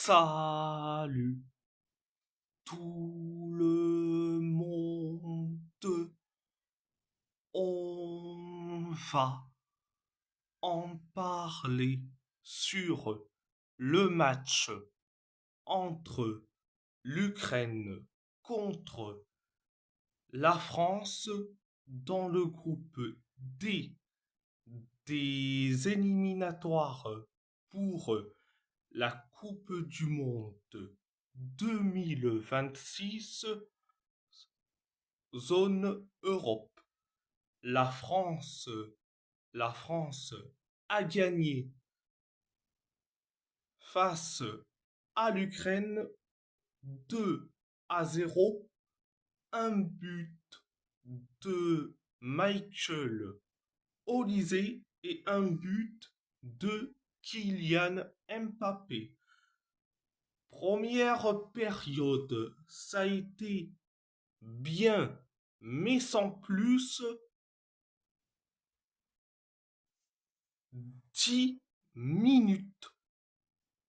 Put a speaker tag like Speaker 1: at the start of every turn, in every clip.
Speaker 1: Salut tout le monde, on va en parler sur le match entre l'Ukraine contre la France dans le groupe D des éliminatoires pour la Coupe du Monde 2026 zone Europe. La France, la France a gagné face à l'Ukraine 2-0, un but de Michael Olise et un but de Kylian Mbappé. Première période, ça a été bien, mais sans plus. 10 minutes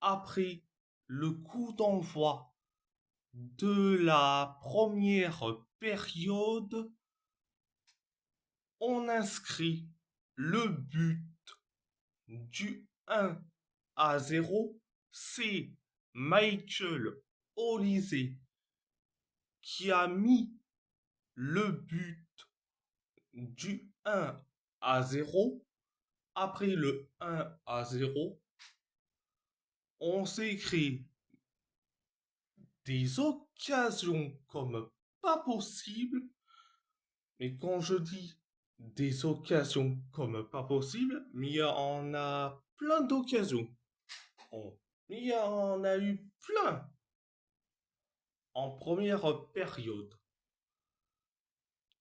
Speaker 1: après le coup d'envoi de la première période, on inscrit le but du 1-0. C'est Michael Olise qui a mis le but du 1-0. Après le 1-0, on s'est créé des occasions comme pas possible. Mais quand je dis des occasions comme pas possible, mais il y en a plein d'occasions. Il y en a eu plein en première période.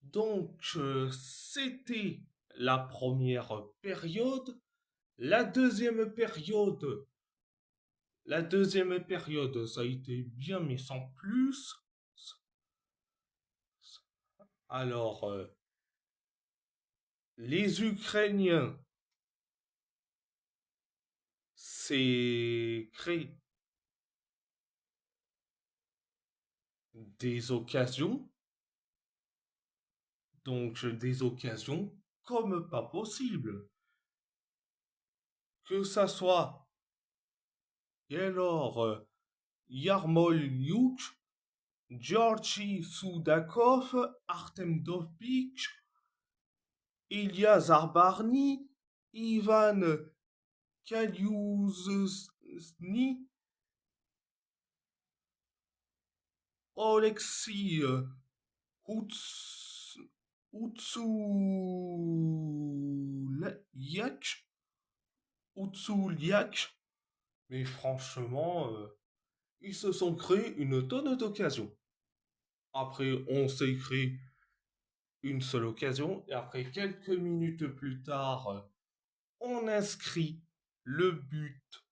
Speaker 1: Donc, c'était la première période. La deuxième période, la deuxième période, ça a été bien, mais sans plus. Alors, les Ukrainiens, c'est créé des occasions, donc des occasions comme pas possible. Que ça soit alors Yarmolyuk, Georgi Soudakov, Artem Dovbik, Ilya Zarbarny, Ivan Kalyuzny, Oleksiy Outsouliak, mais franchement, ils se sont créés une tonne d'occasions. Après, on s'est créé une seule occasion, et après, quelques minutes plus tard, on inscrit le but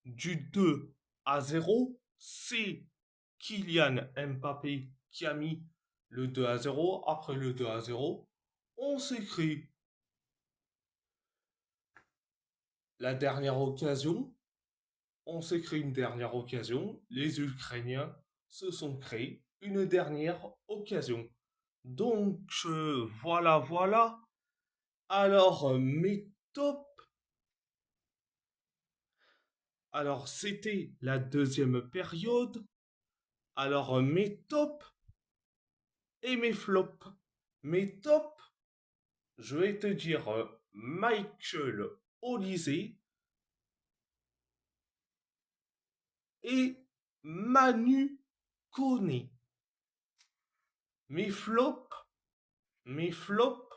Speaker 1: du 2-0. C'est Kylian Mbappé qui a mis le 2-0. Après le 2-0, on s'est créé la dernière occasion. On s'est créé une dernière occasion. Les Ukrainiens se sont créés une dernière occasion. Donc, voilà, voilà. Alors, mes tops. Alors, c'était la deuxième période. Alors, mes tops et mes flops. Mes tops, je vais te dire Michael Olise et Manu Koné. Mes flops, mes flops,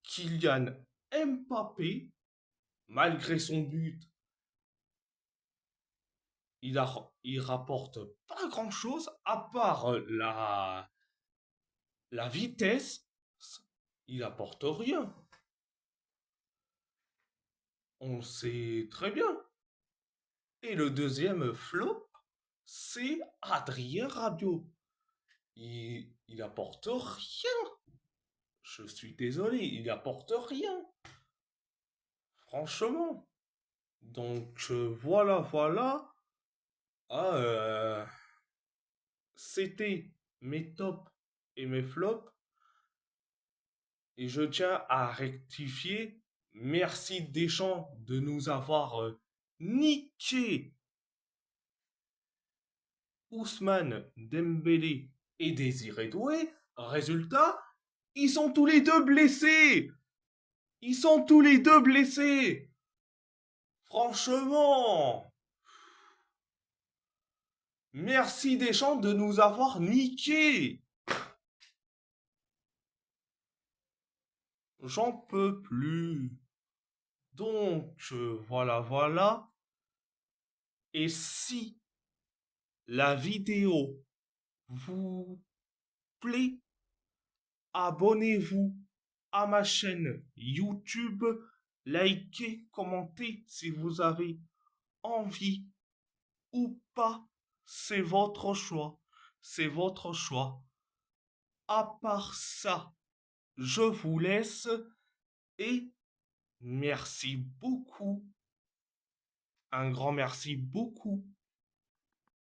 Speaker 1: Kylian Mbappé, malgré son but, il rapporte pas grand-chose à part la vitesse. Il apporte rien. On le sait très bien. Et le deuxième flop, c'est Adrien Rabiot. Il apporte rien. Je suis désolé, il apporte rien. Franchement. Donc voilà, voilà. Ah, c'était mes tops et mes flops. Et je tiens à rectifier. Merci Deschamps de nous avoir niqué Ousmane Dembélé et Désiré Doué. Résultat, ils sont tous les deux blessés. Ils sont tous les deux blessés. Franchement, merci Deschamps de nous avoir niqués. J'en peux plus. Donc, voilà, voilà. Et si la vidéo vous plaît, abonnez-vous à ma chaîne YouTube, likez, commentez si vous avez envie ou pas. C'est votre choix. C'est votre choix. À part ça, je vous laisse et merci beaucoup. Un grand merci beaucoup